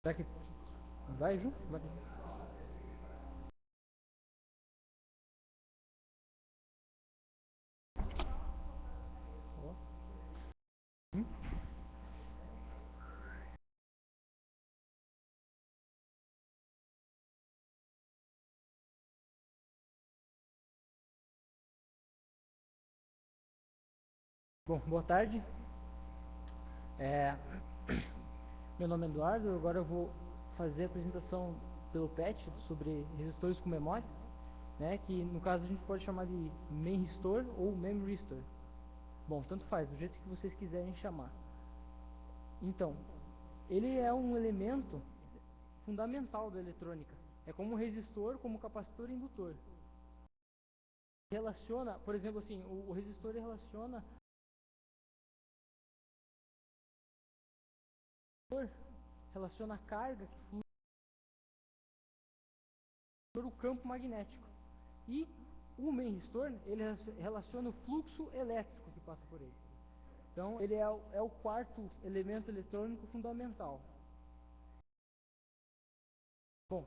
Será que vai junto? Vai. Ó. Hum? Bom, boa tarde. É, Meu nome é Eduardo. Agora eu vou fazer a apresentação pelo PET sobre resistores com memória, né? Que no caso a gente pode chamar de main resistor ou memory resistor. Bom, tanto faz, do jeito que vocês quiserem chamar. Então, ele é um elemento fundamental da eletrônica. É como resistor, como capacitor e indutor. Relaciona, por exemplo, assim, o resistor ele relaciona a carga que flui por o campo magnético. E o main resistor, ele relaciona o fluxo elétrico que passa por ele. Então, ele é o quarto elemento eletrônico fundamental. Bom,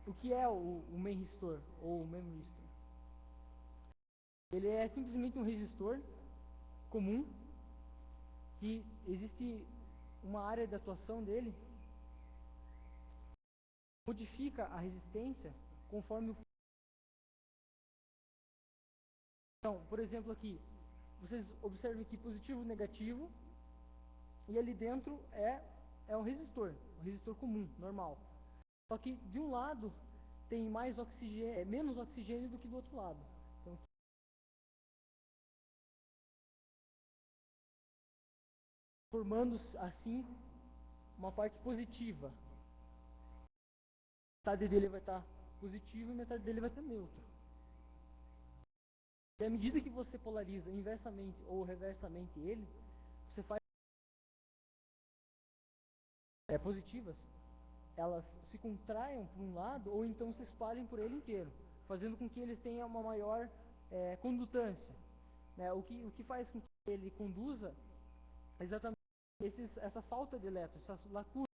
o que é o main resistor ou o memory resistor? Ele é simplesmente um resistor comum que existe uma área de atuação dele, modifica a resistência conforme o... Então, por exemplo aqui, vocês observam aqui positivo e negativo, e ali dentro é um resistor comum, normal. Só que de um lado tem mais oxigênio, menos oxigênio do que do outro lado. Então, formando assim uma parte positiva. Metade dele vai estar positivo e metade dele vai estar neutro. E à medida que você polariza inversamente ou reversamente ele, você faz positivas, elas se contraiam para um lado ou então se espalhem por ele inteiro, fazendo com que ele tenha uma maior condutância. Né? O que faz com que ele conduza exatamente essa falta de elétrons, essas lacunas.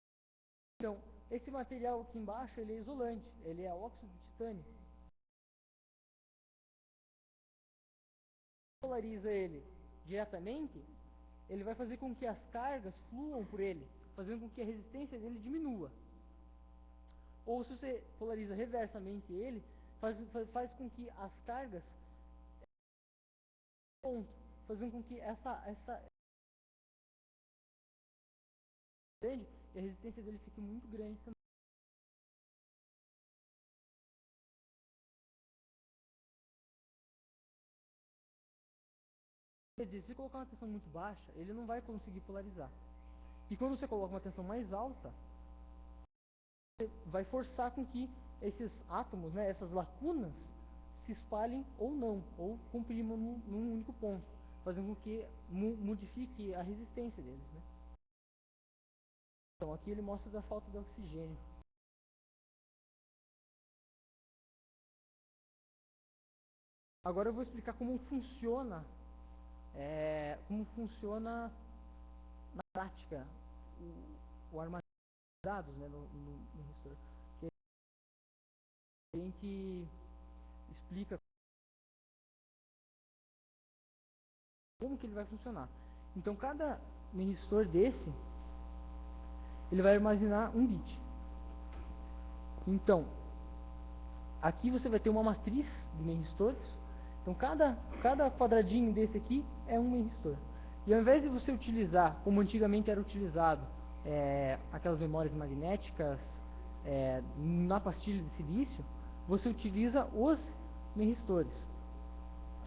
Então, esse material aqui embaixo ele é isolante, ele é óxido de titânio. Polariza ele diretamente, ele vai fazer com que as cargas fluam por ele, fazendo com que a resistência dele diminua. Ou se você polariza reversamente ele, faz com que as cargas fazendo com que essa entende? E a resistência dele fique muito grande também. Quer dizer, se colocar uma tensão muito baixa, ele não vai conseguir polarizar. E quando você coloca uma tensão mais alta, você vai forçar com que esses átomos, né, essas lacunas, se espalhem ou não, ou comprimam num único ponto, fazendo com que modifique a resistência deles. Né? Então aqui ele mostra da falta de oxigênio. Agora eu vou explicar como funciona na prática o armazenamento de dados, né, no resistor. Que a gente explica como que ele vai funcionar. Então cada resistor desse, ele vai armazenar um bit. Então, aqui você vai ter uma matriz de resistores. Então cada quadradinho desse aqui é um resistor. E ao invés de você utilizar, como antigamente era utilizado, aquelas memórias magnéticas na pastilha de silício, você utiliza os resistores.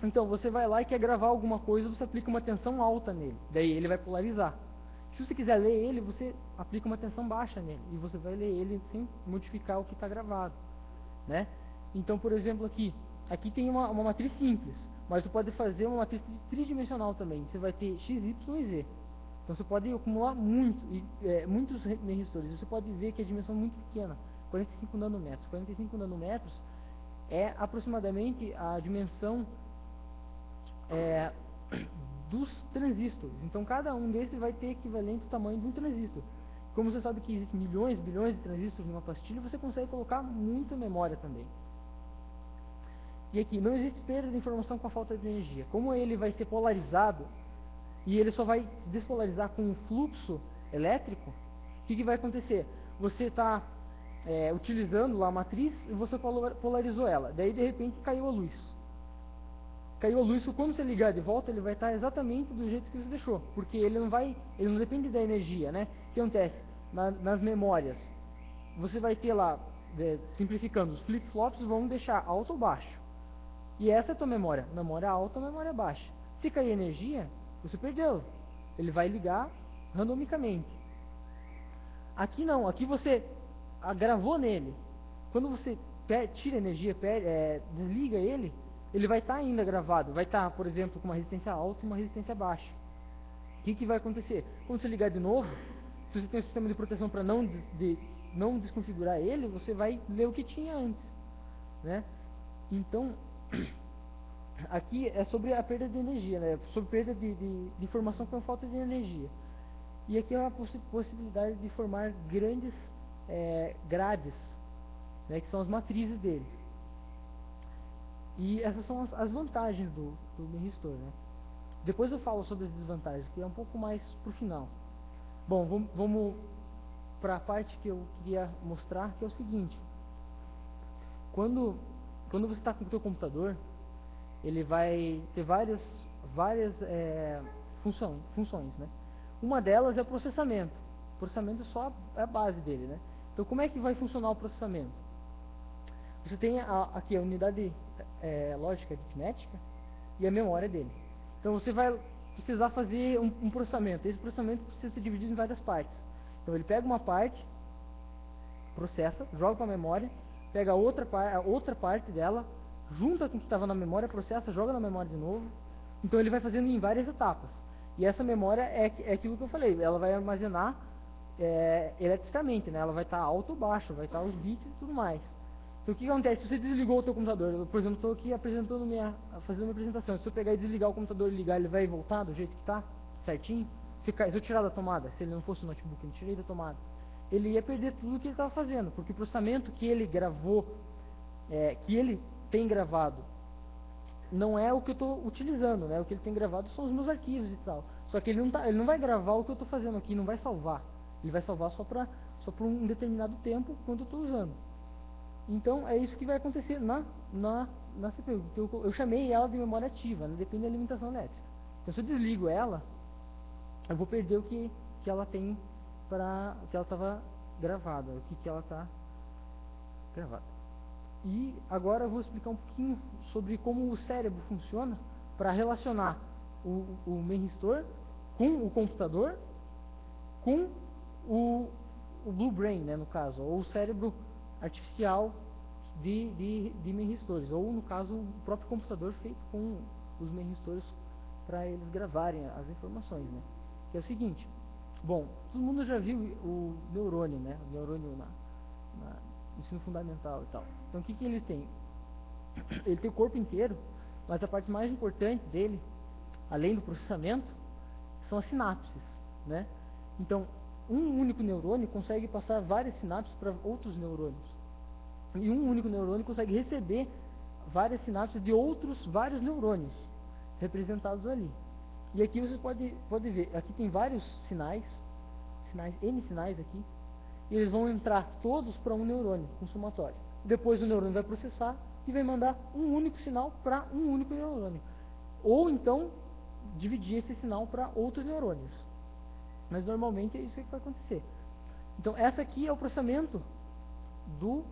Então você vai lá e quer gravar alguma coisa, você aplica uma tensão alta nele, daí ele vai polarizar. Se você quiser ler ele, você aplica uma tensão baixa nele e você vai ler ele sem modificar o que está gravado, né? Então, por exemplo, aqui tem uma matriz simples, mas você pode fazer uma matriz tridimensional também. Você vai ter x, y e z. Então você pode acumular muitos resistores. Você pode ver que a dimensão é muito pequena, 45 nanômetros. 45 nanômetros é aproximadamente a dimensão dos transistores. Então cada um desses vai ter equivalente ao tamanho de um transistor. Como você sabe que existem milhões, bilhões de transistores numa pastilha, você consegue colocar muita memória também. E aqui, não existe perda de informação com a falta de energia. Como ele vai ser polarizado, e ele só vai despolarizar com um fluxo elétrico, o que vai acontecer? Você está utilizando lá a matriz e você polarizou ela. Daí, de repente, caiu a luz. Caiu a luz, quando você ligar de volta, ele vai estar exatamente do jeito que você deixou. Porque ele não depende da energia, né? O que acontece? Nas memórias, você vai ter lá, simplificando, os flip-flops vão deixar alto ou baixo. E essa é a tua memória. Memória alta ou memória baixa. Se cair energia, você perdeu. Ele vai ligar randomicamente. Aqui não, aqui você gravou nele. Quando você tira energia, desliga ele, ele vai estar ainda gravado. Vai estar, por exemplo, com uma resistência alta e uma resistência baixa. O que vai acontecer? Quando você ligar de novo, se você tem um sistema de proteção para não desconfigurar ele, você vai ler o que tinha antes, né? Então, aqui é sobre a perda de energia, né? Sobre perda de informação com falta de energia. E aqui é uma possibilidade de formar grandes grades, né? Que são as matrizes dele. E essas são as vantagens do memristor, né? Depois eu falo sobre as desvantagens, que é um pouco mais pro final. Bom, vamos para a parte que eu queria mostrar, que é o seguinte. Quando você está com o teu computador, ele vai ter várias funções, né? Uma delas é o processamento. O processamento é só a base dele, né? Então, como é que vai funcionar o processamento? Você tem aqui a unidade lógica aritmética e a memória dele. Então, você vai precisar fazer um processamento. Esse processamento precisa ser dividido em várias partes. Então, ele pega uma parte, processa, joga para a memória, pega a outra parte dela, junta com o que estava na memória, processa, joga na memória de novo. Então, ele vai fazendo em várias etapas. E essa memória é aquilo que eu falei, ela vai armazenar eletricamente, né? Ela vai estar alto ou baixo, vai estar os bits e tudo mais. Então, o que acontece? Se você desligou o teu computador, eu, por exemplo, estou aqui fazendo minha apresentação. Se eu pegar e desligar o computador e ligar, ele vai voltar do jeito que está, certinho? Se eu tirar da tomada, se ele não fosse um notebook, eu tirei da tomada, ele ia perder tudo o que ele estava fazendo, porque o processamento que ele gravou, que ele tem gravado, não é o que eu estou utilizando, né? O que ele tem gravado são os meus arquivos e tal. Só que ele não vai gravar o que eu estou fazendo aqui, não vai salvar. Ele vai salvar só por um determinado tempo quando eu estou usando. Então, é isso que vai acontecer na CPU. Eu chamei ela de memória ativa, né? Depende da alimentação elétrica. Então, se eu desligo ela, eu vou perder o que ela tem que ela estava gravada, o que ela está gravada. E agora eu vou explicar um pouquinho sobre como o cérebro funciona para relacionar o memristor com o computador, com o Blue Brain, né, no caso, ou o cérebro artificial de memristores, ou no caso o próprio computador feito com os memristores para eles gravarem as informações, né? Que é o seguinte, bom, todo mundo já viu o neurônio, né? O neurônio no ensino fundamental e tal. Então o que ele tem? Ele tem o corpo inteiro, mas a parte mais importante dele, além do processamento, são as sinapses, né? Então, um único neurônio consegue passar várias sinapses para outros neurônios. E um único neurônio consegue receber várias sinapses de outros vários neurônios representados ali. E aqui você pode ver, aqui tem vários sinais, N sinais aqui, e eles vão entrar todos para um neurônio, um somatório. Depois o neurônio vai processar e vai mandar um único sinal para um único neurônio. Ou então, dividir esse sinal para outros neurônios. Mas normalmente é isso que vai acontecer. Então, essa aqui é o processamento do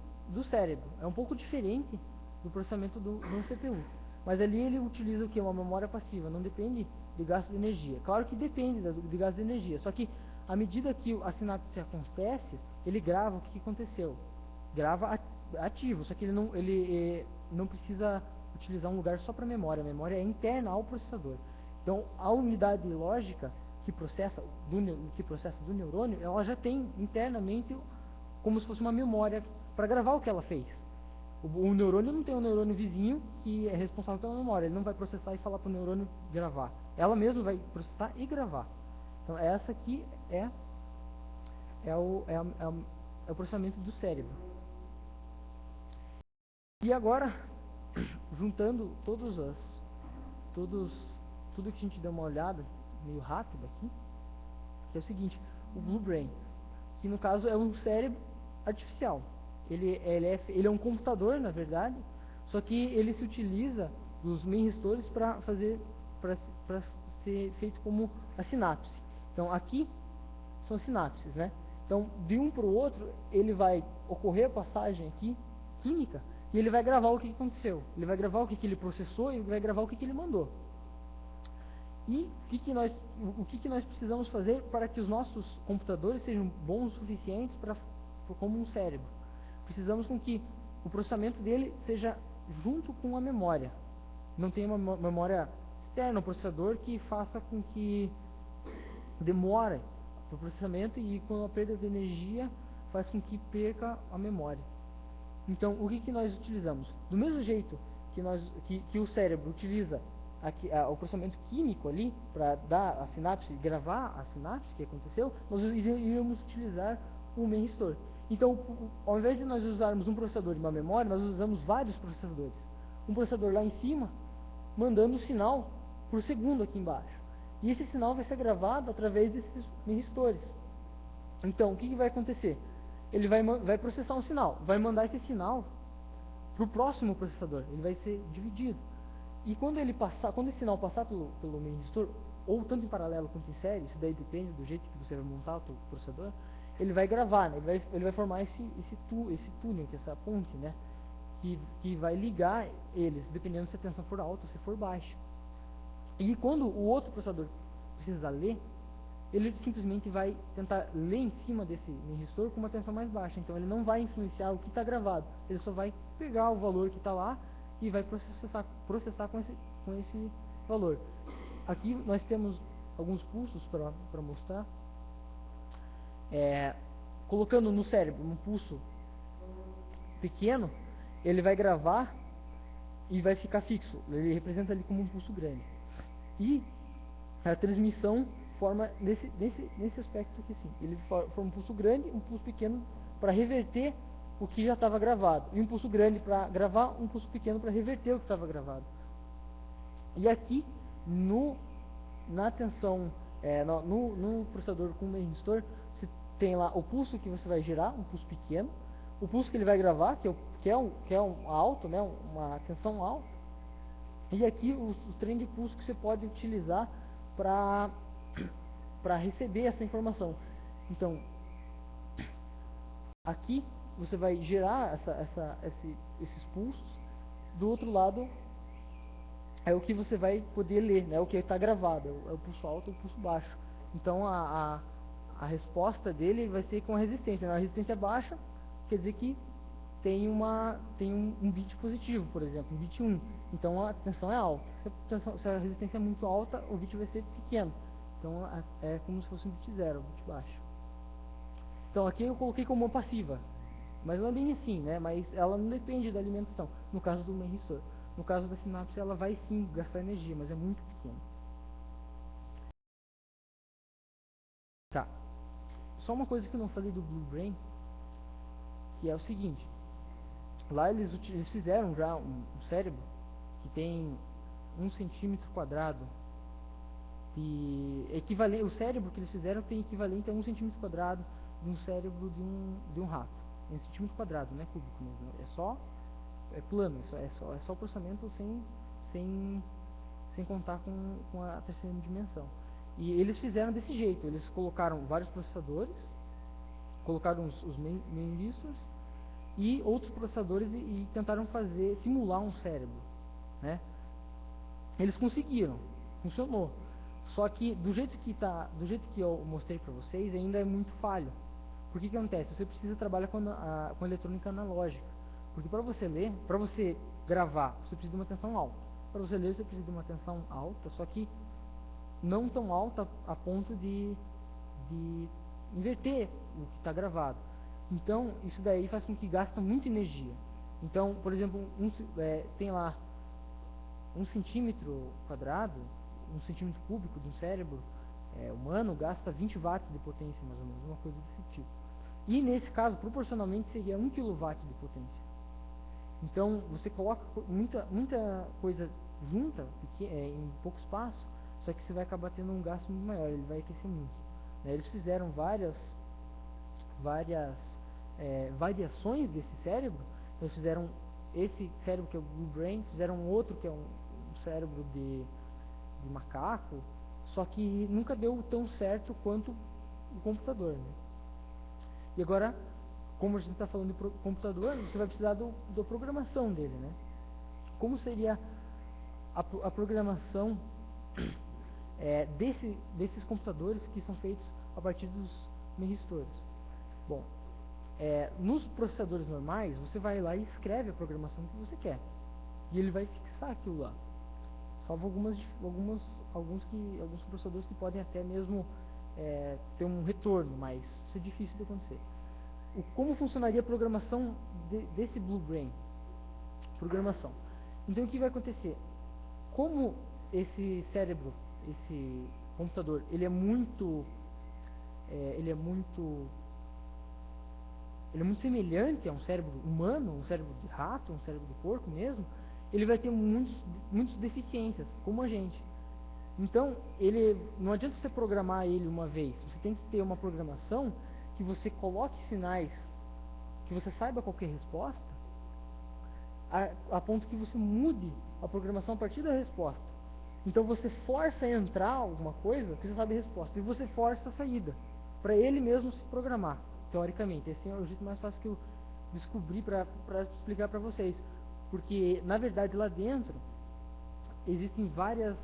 cérebro. É um pouco diferente do processamento do CPU. Mas ali ele utiliza o que? Uma memória passiva. Não depende de gasto de energia. Claro que depende de gasto de energia. Só que, à medida que a sinapse acontece, ele grava o que aconteceu. Grava ativo. Só que ele não precisa utilizar um lugar só para memória. A memória é interna ao processador. Então, a unidade lógica que processa do neurônio, ela já tem internamente como se fosse uma memória para gravar o que ela fez. O neurônio não tem um neurônio vizinho que é responsável pela memória. Ele não vai processar e falar para o neurônio gravar. Ela mesma vai processar e gravar. Então, essa aqui é é o processamento do cérebro. E agora, juntando tudo que a gente deu uma olhada meio rápida aqui, que é o seguinte: o Blue Brain, que no caso é um cérebro artificial. Ele é um computador, na verdade, só que ele se utiliza dos memristores para ser feito como a sinapse. Então aqui são sinapses, né? Então de um para o outro ele vai ocorrer a passagem aqui química e ele vai gravar o que aconteceu. Ele vai gravar o que ele processou e ele vai gravar o que ele mandou. E o que nós precisamos fazer para que os nossos computadores sejam bons o suficientes como um cérebro? Precisamos com que o processamento dele seja junto com a memória. Não tem uma memória externa ao processador que faça com que demore o processamento e com a perda de energia faz com que perca a memória. Então, o que nós utilizamos? Do mesmo jeito que o cérebro utiliza o processamento químico ali para dar a sinapse, gravar a sinapse que aconteceu, nós iríamos utilizar o memristor. Então, ao invés de nós usarmos um processador e uma memória, nós usamos vários processadores. Um processador lá em cima, mandando o sinal por segundo aqui embaixo. E esse sinal vai ser gravado através desses memristores. Então, o que vai acontecer? Ele vai processar um sinal, vai mandar esse sinal para o próximo processador. Ele vai ser dividido. E quando esse sinal passar pelo memristor, ou tanto em paralelo quanto em série, isso daí depende do jeito que você vai montar o processador, ele vai gravar, né? Ele vai formar esse túnel, essa ponte, né? Que vai ligar eles, dependendo se a tensão for alta ou se for baixa. E quando o outro processador precisa ler, ele simplesmente vai tentar ler em cima desse memristor com uma tensão mais baixa. Então ele não vai influenciar o que está gravado, ele só vai pegar o valor que está lá e vai processar com esse valor. Aqui nós temos alguns pulsos para mostrar. Colocando no cérebro um pulso pequeno, ele vai gravar e vai ficar fixo. Ele representa ali como um pulso grande. E a transmissão forma nesse aspecto aqui, sim. Ele forma um pulso grande, um pulso pequeno para reverter o que já estava gravado. E um pulso grande para gravar, um pulso pequeno para reverter o que estava gravado. E aqui, na tensão, no processador com memristor, você tem lá o pulso que você vai gerar, um pulso pequeno, o pulso que ele vai gravar, que é um alto, né, uma tensão alta, e aqui os trem de pulso que você pode utilizar para receber essa informação. Então, aqui você vai gerar esses pulsos. Do outro lado é o que você vai poder ler, né? O que está gravado, é o pulso alto ou o pulso baixo. Então a resposta dele vai ser com a resistência, né? A resistência baixa quer dizer que tem um bit positivo, por exemplo, um bit 1. Então a tensão é alta. Se a resistência é muito alta, o bit vai ser pequeno. Então é como se fosse um bit 0, um bit baixo. Então aqui eu coloquei como uma passiva, mas não é bem assim, né? Mas ela não depende da alimentação, no caso do memristor. No caso da sinapse, ela vai sim gastar energia, mas é muito pequena. Tá. Só uma coisa que eu não falei do Blue Brain, que é o seguinte. Lá eles fizeram já um cérebro que tem 1 centímetro quadrado e equivalente. O cérebro que eles fizeram tem equivalente a 1 centímetro quadrado de um cérebro de um rato. 1 centímetro quadrado, não é cúbico mesmo. É plano, é só o processamento sem contar com a terceira dimensão. E eles fizeram desse jeito. Eles colocaram vários processadores, colocaram os memristors e outros processadores e tentaram simular um cérebro, né? Eles conseguiram, funcionou. Só que do jeito que eu mostrei para vocês, ainda é muito falho. Por que acontece? Você precisa trabalhar com eletrônica analógica. Porque para você ler, para você gravar, você precisa de uma tensão alta. Para você ler, você precisa de uma tensão alta, só que não tão alta a ponto de inverter o que está gravado. Então, isso daí faz com que gasta muita energia. Então, por exemplo, tem lá 1 centímetro quadrado, 1 centímetro cúbico de um cérebro, humano gasta 20 watts de potência, mais ou menos, uma coisa desse tipo. E nesse caso, proporcionalmente, seria 1 kW de potência. Então, você coloca muita coisa junta em pouco espaço, só que você vai acabar tendo um gasto muito maior, ele vai aquecer muito. Né? Eles fizeram várias variações desse cérebro. Eles fizeram esse cérebro que é o Blue Brain, fizeram outro que é um cérebro de macaco, só que nunca deu tão certo quanto o computador. Né? E agora, como a gente está falando de computador, você vai precisar da programação dele. Né? Como seria a programação desses computadores que são feitos a partir dos memristores? Bom, nos processadores normais, você vai lá e escreve a programação que você quer. E ele vai fixar aquilo lá. Salvo alguns processadores que podem até mesmo ter um retorno, mas isso é difícil de acontecer. Como funcionaria a programação desse Blue Brain? Programação. Então o que vai acontecer? Como esse cérebro, esse computador, ele é muito semelhante a um cérebro humano, um cérebro de rato, um cérebro de porco mesmo, ele vai ter muitas deficiências, como a gente. Então, não adianta você programar ele uma vez, você tem que ter uma programação que você coloque sinais, que você saiba qual que é a resposta, a ponto que você mude a programação a partir da resposta. Então você força a entrar alguma coisa que você sabe a resposta, e você força a saída, para ele mesmo se programar, teoricamente. Esse é o jeito mais fácil que eu descobri para explicar para vocês. Porque, na verdade, lá dentro, existem várias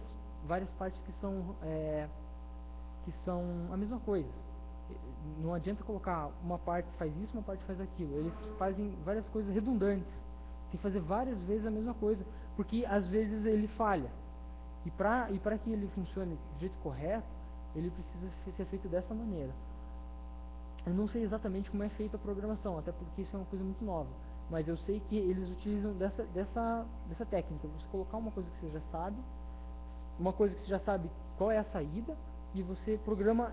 partes que são a mesma coisa. Não adianta colocar uma parte faz isso, uma parte faz aquilo. Eles fazem várias coisas redundantes. Tem que fazer várias vezes a mesma coisa, porque às vezes ele falha. E para que ele funcione do jeito correto, ele precisa ser feito dessa maneira. Eu não sei exatamente como é feita a programação, até porque isso é uma coisa muito nova. Mas eu sei que eles utilizam dessa técnica. Você colocar uma coisa que você já sabe, uma coisa que você já sabe qual é a saída, e você programa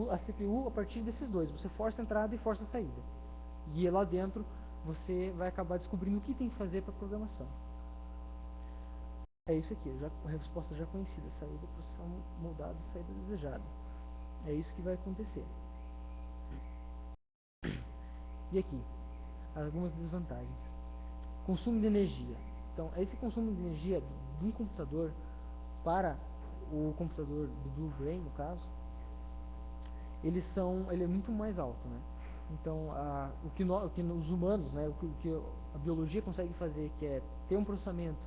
a CPU a partir desses dois. Você força a entrada e força a saída. E lá dentro você vai acabar descobrindo o que tem que fazer para a programação. É isso aqui, a resposta já conhecida, saída, processão moldada, saída desejada. É isso que vai acontecer. E aqui, algumas desvantagens. Consumo de energia. Então, esse consumo de energia de um computador para o computador do Blue Brain, no caso, ele é muito mais alto, né? Então, o que os humanos, né, o que a biologia consegue fazer, que é ter um processamento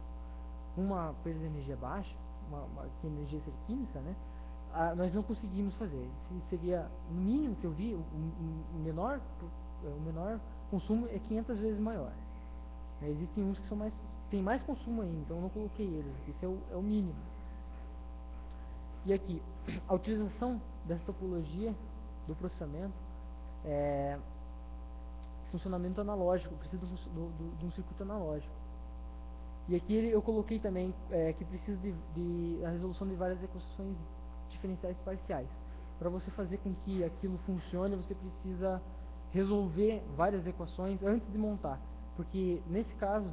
com uma perda de energia baixa, uma energia química, né? Nós não conseguimos fazer. Seria, no mínimo que eu vi, o menor consumo é 500 vezes maior. Existem uns que tem mais consumo ainda, então eu não coloquei eles. Esse é o mínimo. E aqui, a utilização dessa topologia do processamento funcionamento analógico, precisa de um circuito analógico. E aqui eu coloquei também que precisa de a resolução de várias equações diferenciais parciais. Para você fazer com que aquilo funcione, você precisa resolver várias equações antes de montar. Porque, nesse caso,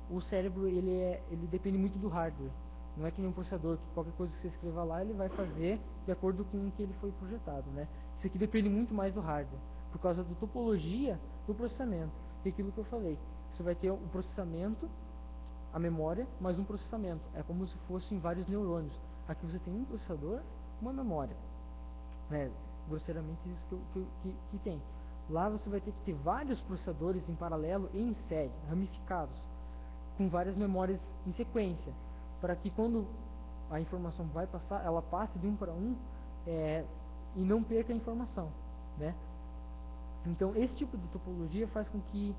o cérebro ele depende muito do hardware. Não é que nem um processador, que qualquer coisa que você escreva lá, ele vai fazer de acordo com o que ele foi projetado. Né? Isso aqui depende muito mais do hardware, por causa da topologia do processamento. E aquilo que eu falei, você vai ter o processamento, a memória, mais um processamento. É como se fossem vários neurônios. Aqui você tem um processador, uma memória. Grosseiramente isso que tem. Lá você vai ter que ter vários processadores em paralelo e em série, ramificados, com várias memórias em sequência, para que quando a informação vai passar, ela passe de um para um e não perca a informação. Né? Então, esse tipo de topologia faz com que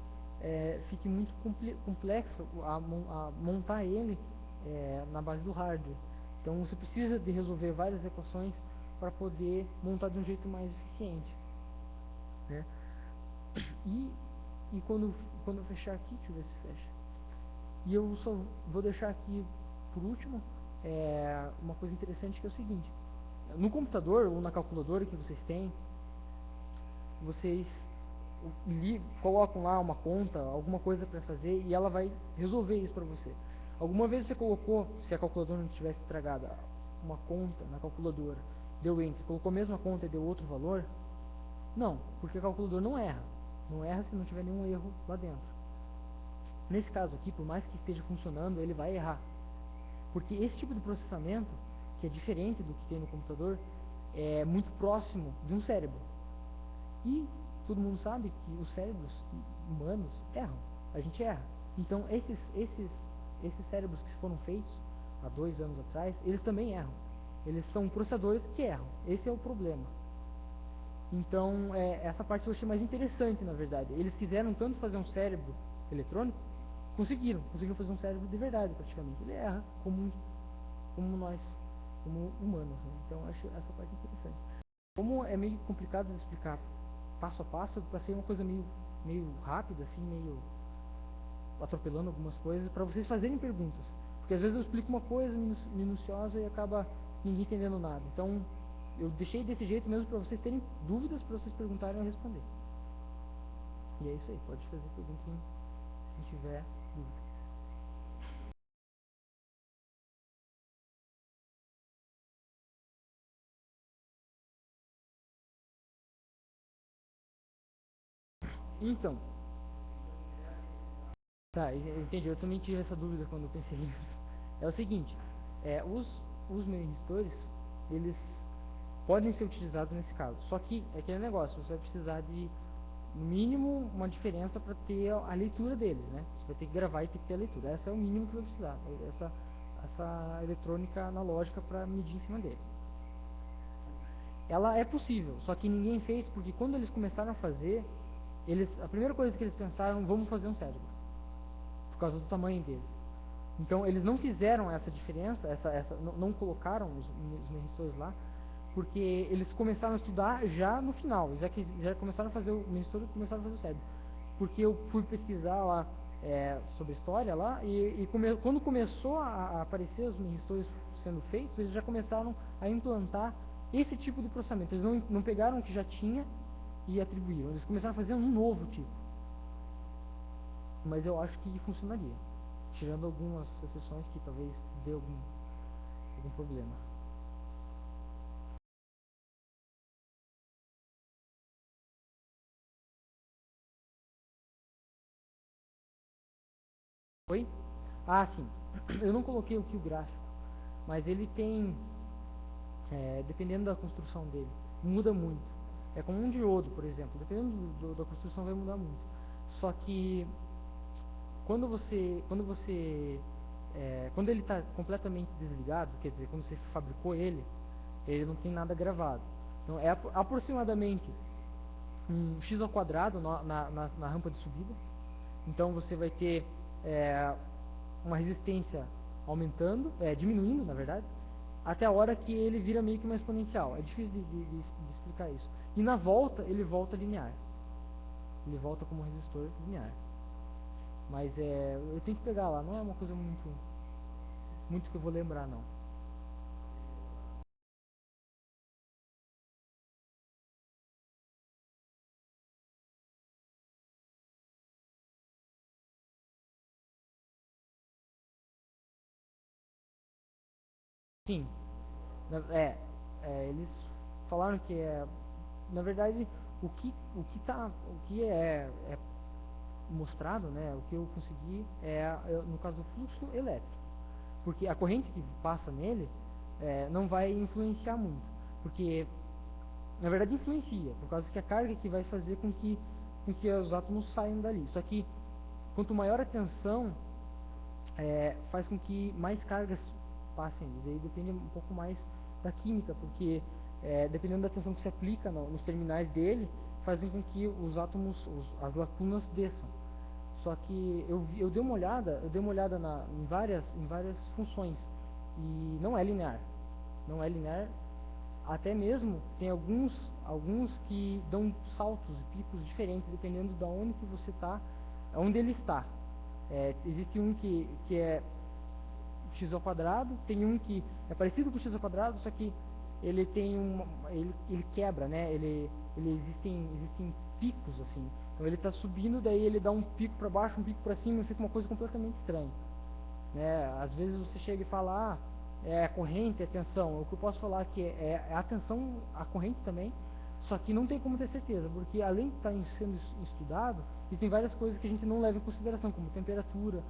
fique muito complexo a montar ele na base do hardware. Então, você precisa de resolver várias equações para poder montar de um jeito mais eficiente. Né? E quando eu fechar aqui, deixa eu ver se fecha. E eu só vou deixar aqui, por último, uma coisa interessante que é o seguinte. no computador ou na calculadora que vocês têm, vocês colocam lá uma conta, alguma coisa para fazer e ela vai resolver isso para você. Alguma vez você colocou, se a calculadora não tivesse estragada, uma conta na calculadora, deu enter, colocou a mesma conta e deu outro valor? Não, porque a calculadora não erra. Não erra se não tiver nenhum erro lá dentro. Nesse caso aqui, por mais que esteja funcionando, ele vai errar. Porque esse tipo de processamento, que é diferente do que tem no computador, é muito próximo de um cérebro. E todo mundo sabe que os cérebros humanos erram. A gente erra. Então, esses cérebros que foram feitos há 2 anos atrás, eles também erram. Eles são processadores que erram. Esse é o problema. Então, essa parte eu achei mais interessante, na verdade. Eles quiseram tanto fazer um cérebro eletrônico, conseguiram fazer um cérebro de verdade, praticamente. Ele erra como nós, como humanos, né? Então, eu acho essa parte interessante. Como é meio complicado de explicar passo a passo, eu passei uma coisa meio rápida, assim, meio atropelando algumas coisas, para vocês fazerem perguntas. Porque às vezes eu explico uma coisa minuciosa e acaba ninguém entendendo nada. Então, eu deixei desse jeito mesmo para vocês terem dúvidas, para vocês perguntarem e eu responder. E é isso aí, pode fazer perguntinha se tiver dúvida. Então, tá, eu entendi, eu também tive essa dúvida quando eu pensei nisso. É o seguinte, os resistores, eles podem ser utilizados nesse caso. Só que é aquele negócio, você vai precisar de no mínimo uma diferença para ter a leitura deles, né? Você vai ter que gravar e ter que ter a leitura. Essa é o mínimo que vai precisar. Essa eletrônica analógica para medir em cima dele. Ela é possível, só que ninguém fez porque quando eles começaram a fazer, a primeira coisa que eles pensaram, vamos fazer um cérebro, por causa do tamanho dele. Então eles não fizeram essa diferença, não colocaram os resistores lá, porque eles começaram a estudar já no final, já começaram a fazer o resistor e começaram a fazer o cérebro. Porque eu fui pesquisar lá sobre história lá quando começou a aparecer os resistores sendo feitos, eles já começaram a implantar esse tipo de processamento. Eles não pegaram o que já tinha e atribuíram, eles começaram a fazer um novo tipo. Mas eu acho que funcionaria, tirando algumas exceções que talvez dê algum problema. Oi? Ah, sim. Eu não coloquei aqui o gráfico, mas ele tem, dependendo da construção dele, muda muito. É como um diodo, por exemplo. Dependendo da construção vai mudar muito. Só que quando ele está completamente desligado, quer dizer, quando você fabricou ele não tem nada gravado. Então é aproximadamente um x ao quadrado na rampa de subida. Então você vai ter uma resistência aumentando, diminuindo, na verdade, até a hora que ele vira meio que uma exponencial. É difícil de explicar isso. E na volta, ele volta linear. Ele volta como um resistor linear. Mas eu tenho que pegar lá, não é uma coisa muito que eu vou lembrar, não. Sim, eles falaram que na verdade, o que é mostrado, né, o que eu consegui no caso do fluxo elétrico, porque a corrente que passa nele não vai influenciar muito, porque na verdade influencia, por causa que a carga que vai fazer com que os átomos saiam dali. Só que quanto maior a tensão, faz com que mais cargas passem. E aí depende um pouco mais da química, porque dependendo da tensão que se aplica nos terminais dele, fazem com que os átomos, as lacunas desçam. Só que eu dei uma olhada, em várias funções e não é linear. Não é linear. Até mesmo tem alguns que dão saltos e picos diferentes dependendo de onde que você está, onde ele está. Existe um que é x ao quadrado, tem um que é parecido com x ao quadrado, só que ele tem ele quebra, né? Existem picos assim. Então ele está subindo, daí ele dá um pico para baixo, um pico para cima, e fica uma coisa completamente estranha, né? Às vezes você chega e fala, é corrente, é tensão. O que eu posso falar é que é a tensão, a corrente também, só que não tem como ter certeza, porque além de estar sendo estudado, existem várias coisas que a gente não leva em consideração, como temperatura,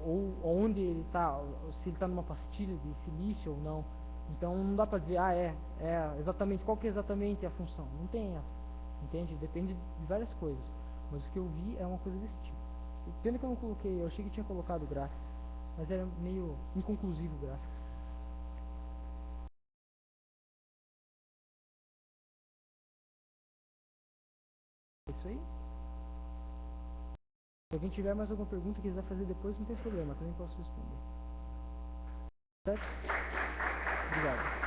ou onde ele está, se ele está numa pastilha de silício ou não. Então não dá para dizer, exatamente, qual que é exatamente a função. Não tem essa, entende? Depende de várias coisas. Mas o que eu vi é uma coisa desse tipo. Pena que eu não coloquei, eu achei que tinha colocado gráfico, mas era meio inconclusivo o gráfico. É isso aí. Se alguém tiver mais alguma pergunta e quiser fazer depois, não tem problema, também posso responder. Certo? Obrigado.